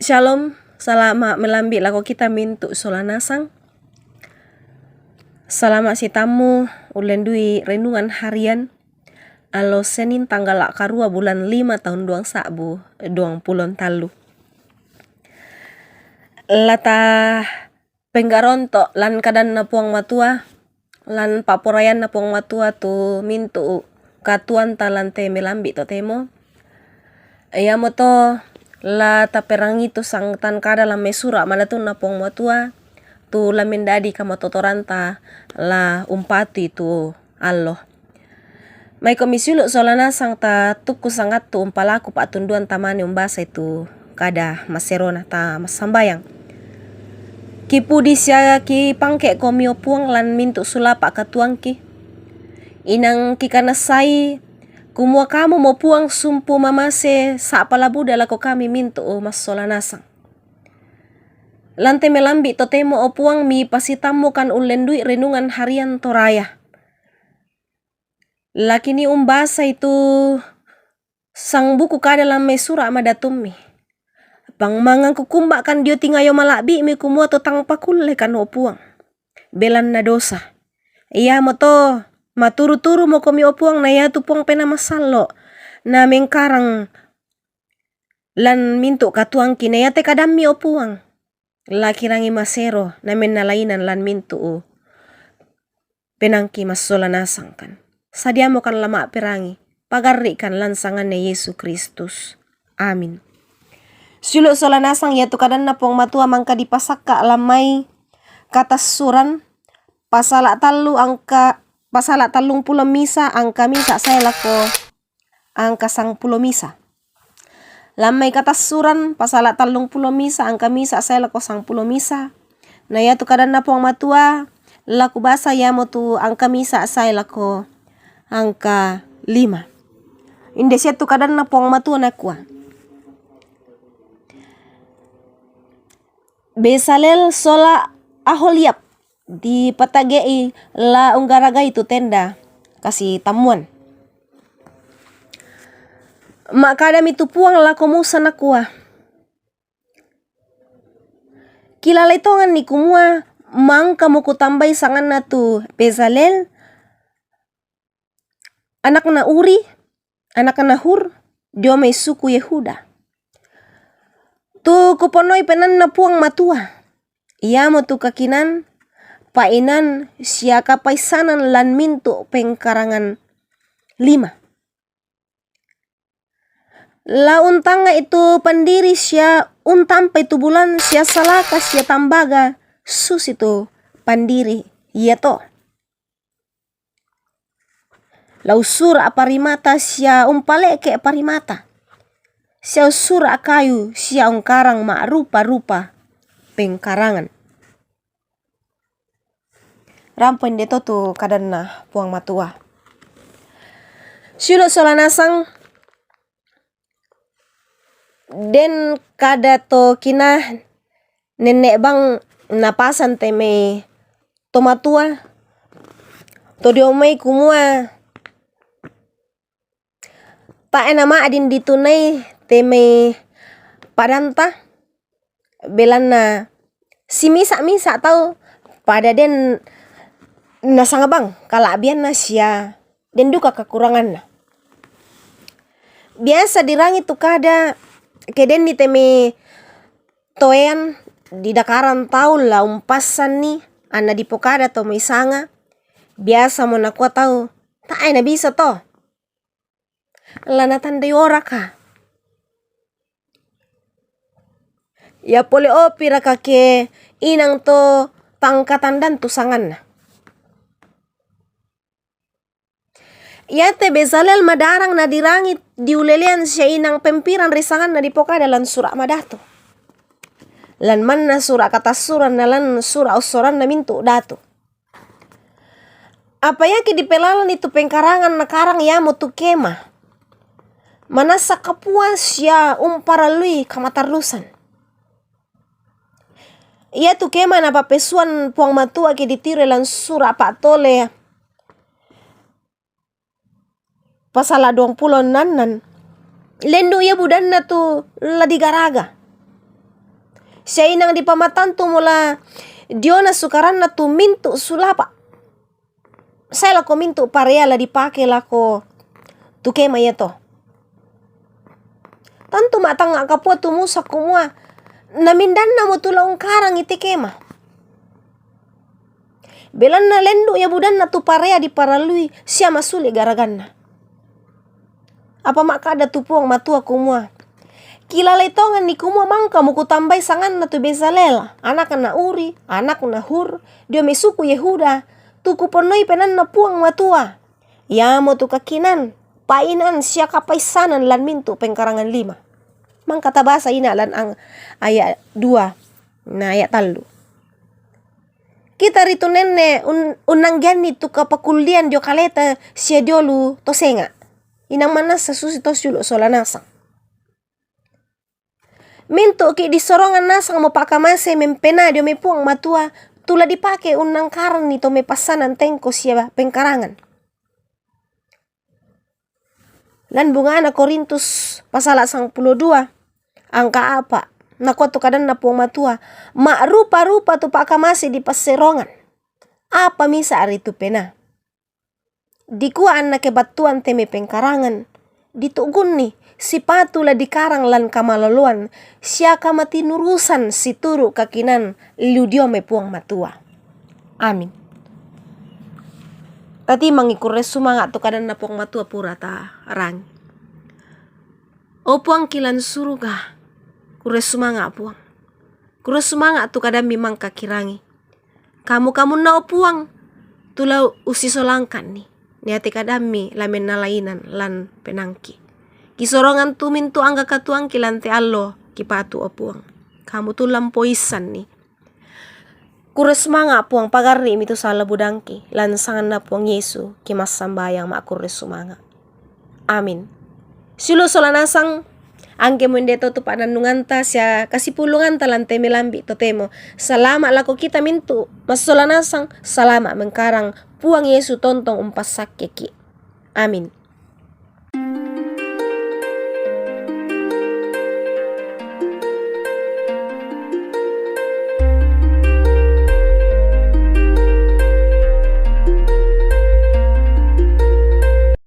Shalom, selamat melambi lako kita mintu solanasang. Selamat si tamu ulendui renungan harian alo Senin tanggal karua bulan 5 tahun 2023. Lata penggaronto lan kadan na puang matua lan paporayan na puang matua tu mintu katuan talante melambi to temo. Ia moto la taperangi tu sang tan kada la mesura malatun na puang matua tu la mendadi kama totoranta la umpati tu allo. May komisyulo solana sang ta tuku sangat tu umpalaku patunduan tamani umbasa itu kada maserona ta masambayang. Kipudi siya ki pangke komio puang lan mintu sulapa katuangki. Inang kikanasai kumua kamu mo puang sumpu mamase sa palabuda lako kami mintu o mas solanasang. Lante melambi totemo o puang mi pasitamu kan ulendui renungan harian toraya. Lakini umbasa itu sang buku kada lamai sura madatumi. Bang mangang kukumba kan dio tingayo malabi mi kumua to tang pakulle kan o puang. Belan na dosa. Iya moto maturu-turu mo komi o puang na ya tu puang pena masalo na mengkarang lan mintu katuang kinayate kadami o puang. Lakirangi masero na menalainan lan mintu o penangki masolanasang kan. Sadiamo kan lama perangi pagarri kan lansangan na Yesus Kristus. Amin. Sulo solanasang yaitu kadan na puang matua mangka dipasaka lamai katasuran pasala talung pulo misa angka misa saya lako angka sang pulo misa. Lamai katasuran pasala talung pulo misa angka misa saya lako sang pulo misa. Na yaitu kadan na puang matua laku basa yamo tu angka misa saya lako angka 5. Indesia tu kadan na puang matua na kuah. Besalel sola aholiap di patagei la unggaraga itu tenda kasih tamuan. Makadam itu puang la komusa na kuah. Kilala itongan ni kumua mang kamu kutambai sangan na tu Bezalel anak na Uri, anak na Hur, dio may suku Yehuda. Tu kuponoi penan na puang matua. Ia mo tu kakinan, painan siya kapaisanan lan mintu pengkarangan 5. La untanga itu pandiri siya untampa itu bulan siya salaka siya tambaga sus itu pandiri iya to. La usura aparimata siya umpaleke aparimata. Siya usura kayu siya ungkarang rupa-rupa pengkarangan. Rampon deto tu kadan na puang matua. Sulo solanasang den kada to kina nenek bang napasan teme tomatua to diomay kumua ta enama adin ditunay teme padanta belan na si misa tau pada den nasanga bang kalabian na siya den duka kekurangan na. Biasa dirangi tu kada keden di teme toean di dakaran tau la umpasan ni ana di pokada to may sanga biasa mo nakwa tau ta ay na bisa to lanatan day ora ka ya pole opira kake inang to tangkatandan tu sangan na. Yate Bezalel madarang na dirangit diulelean siya inang pempiran risangan na dipokada lan sura madato. Lan man na sura katasuran na lan sura usoran na mintu dato. Apa yake dipelalan itu pengkarangan na karang yamo tu kema. Manasa kapuas siya umparalui kamatarusan. Ia tu kema na papesuan puang matua ke ditire lan sura patole pasala 20 nanan Lendo ya budan na tu la digaraga. Siya inang di pamatan tu mula Dio na sukaran na tu mintu sulapa. Saya lako mintu parea la dipake lako tu kema ya to. Tantu matang nga kapua tu musa kumua namindan na mo tulaong karang iti kema. Belan na lendo ya budan na tu parea di paralui siya masuli garagan na. Apa makada tu puang matua kumua. Kilala itongan ni kumua mangka mo kutambay sangan na tu Bezalel. Anak na Uri, anak na Hur, dio mesuku Yehuda. Tu kuponoi penan na puang matua. Ya mo tu kakinan, painan siya kapaisanan lan mintu pengkarangan 5. Mang kata bahasa ina lan ang ayat 2 na ayat 3. Kita rito nene unanggan tu kapakuldian dio kaleta siya diolu tosenga. Inang manas sa susi tos yulo solanasang. Minto ki disorongan nasang mo pakamase mempena dio may puang matua tula dipake unang karan nito may pasanan tengko siya pengkarangan. Lan bunga na Korintus pasala 12 angka apa nakuha to kadan na puang matua rupa-rupa to pakamase di paserongan. Apa misa ari tu pena. Dikuan na kebatuan teme pengkarangan. Ditugun ni si patula dikarang lan kamaloluan siya kamatinurusan si turu kakinan ludio me puang matua. Amin. Tati mangikures sumanga to kadan na puang matua pura ta rang. O puang kilan suruga kures sumanga puang. Kures sumanga to kadan mimang kakirangi. Kamu na o puang tulau usisolangkan ni. Niati kadami lamen nalainan lan penangki. Kisorongan tumin tu angga katuang kilante allo kipatu opuang. Kamu tu lampoisan ni. Kures manga puang pagari mitu sala budangki lan sangan na puang Yesu kimas sambayang ma kures sumanga. Amin. Silo solanasang angke mundeto tu pananunganta siya kasipulungan talante milambi totemo. Salama lako kita mintu mas solanasang salama mengkarang puang Yesu tontong umpas sakyeki. Amin.